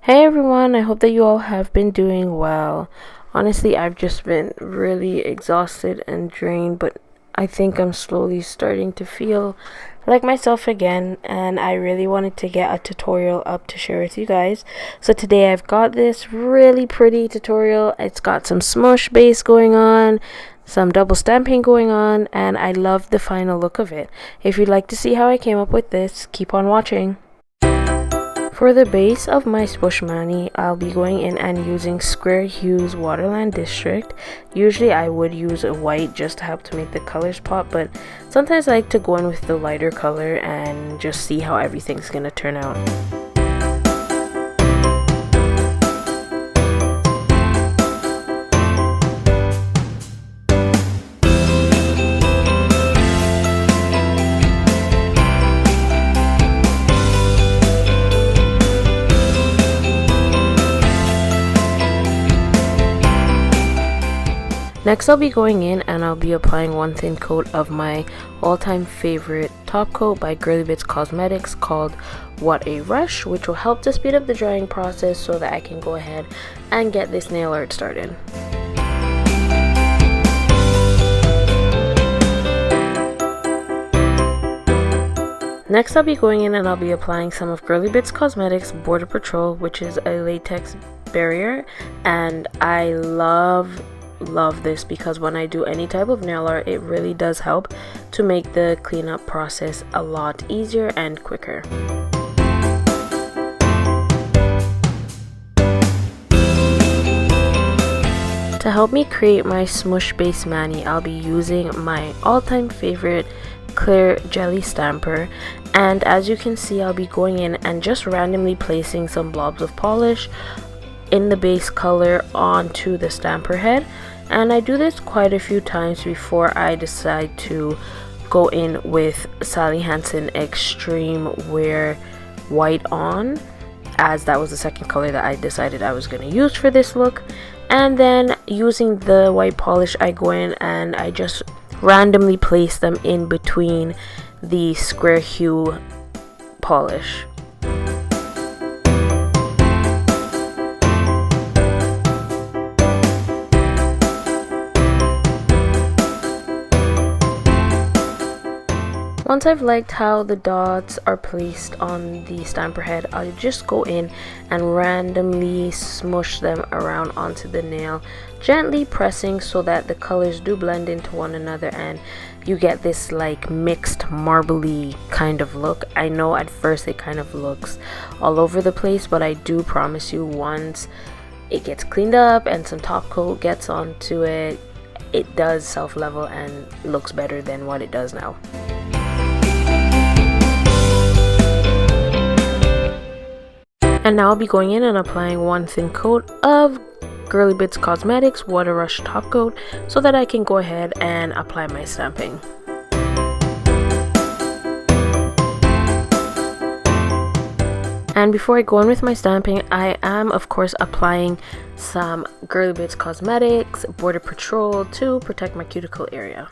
Hey everyone, I hope that you all have been doing well. Honestly, I've just been really exhausted and drained, but I think I'm slowly starting to feel like myself again, and I really wanted to get a tutorial up to share with you guys. So today I've got this really pretty tutorial. It's got some smoosh base going on, some double stamping going on, and I love the final look of it. If you'd like to see how I came up with this, keep on watching. For the base of my Spush Mani, I'll be going in and using Square Hue's Waterland District. Usually I would use a white just to help to make the colors pop, but sometimes I like to go in with the lighter color and just see how everything's gonna turn out. Next, I'll be going in and I'll be applying one thin coat of my all-time favorite top coat by Girly Cosmetics called What a Rush, which will help to speed up the drying process so that I can go ahead and get this nail art started. Next, I'll be going in and I'll be applying some of Girly Cosmetics Border Patrol, which is a latex barrier, and I love this because when I do any type of nail art, it really does help to make the cleanup process a lot easier and quicker. To help me create my smoosh base mani, I'll be using my all-time favorite clear jelly stamper, and as you can see, I'll be going in and just randomly placing some blobs of polish in the base color onto the stamper head. And I do this quite a few times before I decide to go in with Sally Hansen Xtreme Wear White On, as that was the second color that I decided I was going to use for this look. And then using the white polish, I go in and I just randomly place them in between the Square Hue polish. Once I've liked how the dots are placed on the stamper head, I'll just go in and randomly smoosh them around onto the nail, gently pressing so that the colors do blend into one another and you get this like mixed marbly kind of look. I know at first it kind of looks all over the place, but I do promise you once it gets cleaned up and some top coat gets onto it, it does self-level and looks better than what it does now. And now I'll be going in and applying one thin coat of Girly Cosmetics Water Rush Top Coat so that I can go ahead and apply my stamping. And before I go in with my stamping, I am of course applying some Girly Cosmetics Border Patrol to protect my cuticle area.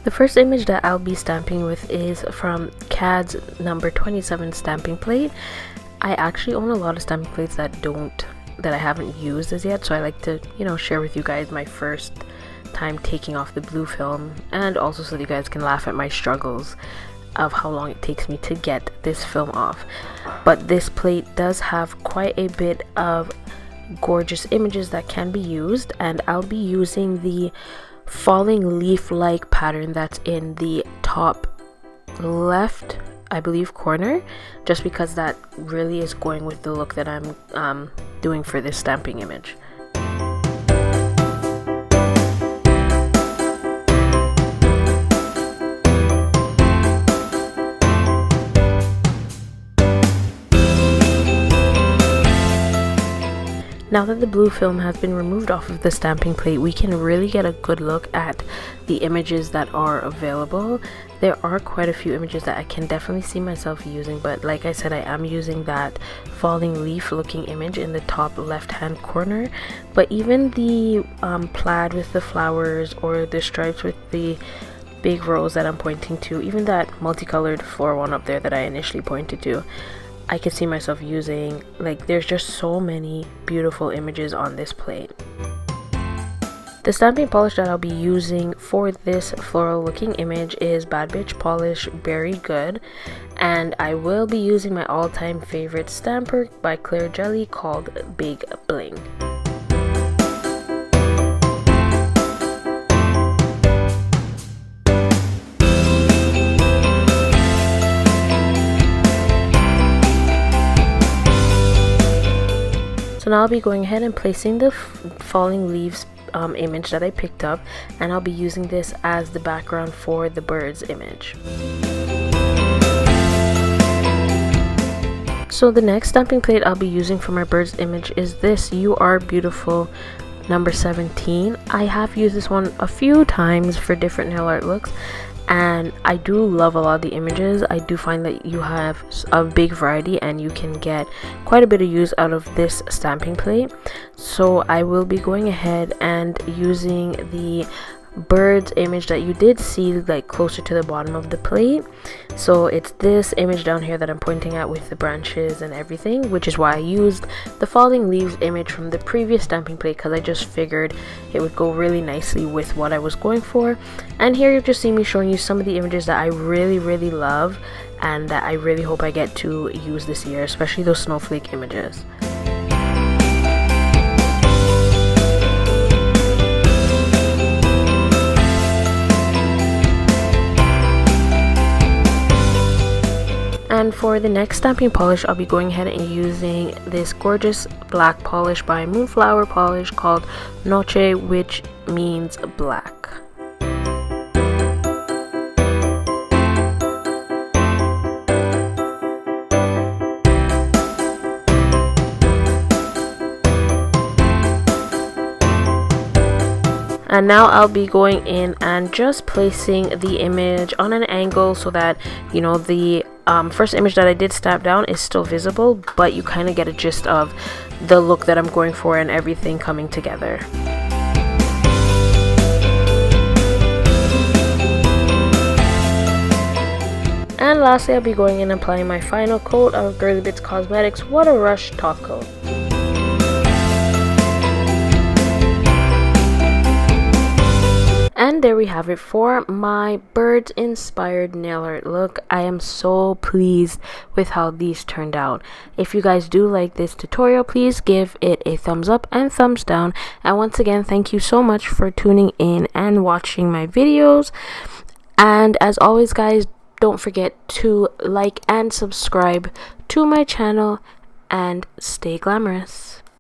The first image that I'll be stamping with is from KADS number 27 stamping plate. I actually own a lot of stamping plates that I haven't used as yet, so I like to, share with you guys my first time taking off the blue film, and also so that you guys can laugh at my struggles of how long it takes me to get this film off. But this plate does have quite a bit of gorgeous images that can be used, and I'll be using the falling leaf-like pattern that's in the top left, I believe, corner, just because that really is going with the look that I'm doing for this stamping image. Now that the blue film has been removed off of the stamping plate, we can really get a good look at the images that are available. There are quite a few images that I can definitely see myself using, but like I said, I am using that falling leaf looking image in the top left hand corner. But even the plaid with the flowers or the stripes with the big rose that I'm pointing to, even that multicolored floral one up there that I initially pointed to, I could see myself using. Like, there's just so many beautiful images on this plate. The stamping polish that I'll be using for this floral looking image is Bad Bitch Polish Berry Good, and I will be using my all-time favorite stamper by Clear Jelly called Big Bling. So now I'll be going ahead and placing the falling leaves image that I picked up, and I'll be using this as the background for the bird's image. So the next stamping plate I'll be using for my bird's image is this You Are Beautiful number 17. I have used this one a few times for different nail art looks, and I do love a lot of the images. I do find that you have a big variety and you can get quite a bit of use out of this stamping plate. So I will be going ahead and using the bird's image that you did see like closer to the bottom of the plate. So it's this image down here that I'm pointing at with the branches and everything, which is why I used the falling leaves image from the previous stamping plate, because I just figured it would go really nicely with what I was going for. And here you just see me showing you some of the images that I really love and that I really hope I get to use this year, especially those snowflake images. And for the next stamping polish, I'll be going ahead and using this gorgeous black polish by Moonflower Polish called Noche, which means black. And now I'll be going in and just placing the image on an angle so that, you know, the first image that I did stamp down is still visible, but you kind of get a gist of the look that I'm going for and everything coming together. And lastly, I'll be going in and applying my final coat of Girly Bits Cosmetics What a Rush Top Coat. And there we have it for my birds inspired nail art look. I am so pleased with how these turned out. If you guys do like this tutorial, please give it a thumbs up and thumbs down. And once again, thank you so much for tuning in and watching my videos. And as always, guys, don't forget to like and subscribe to my channel and stay glamorous.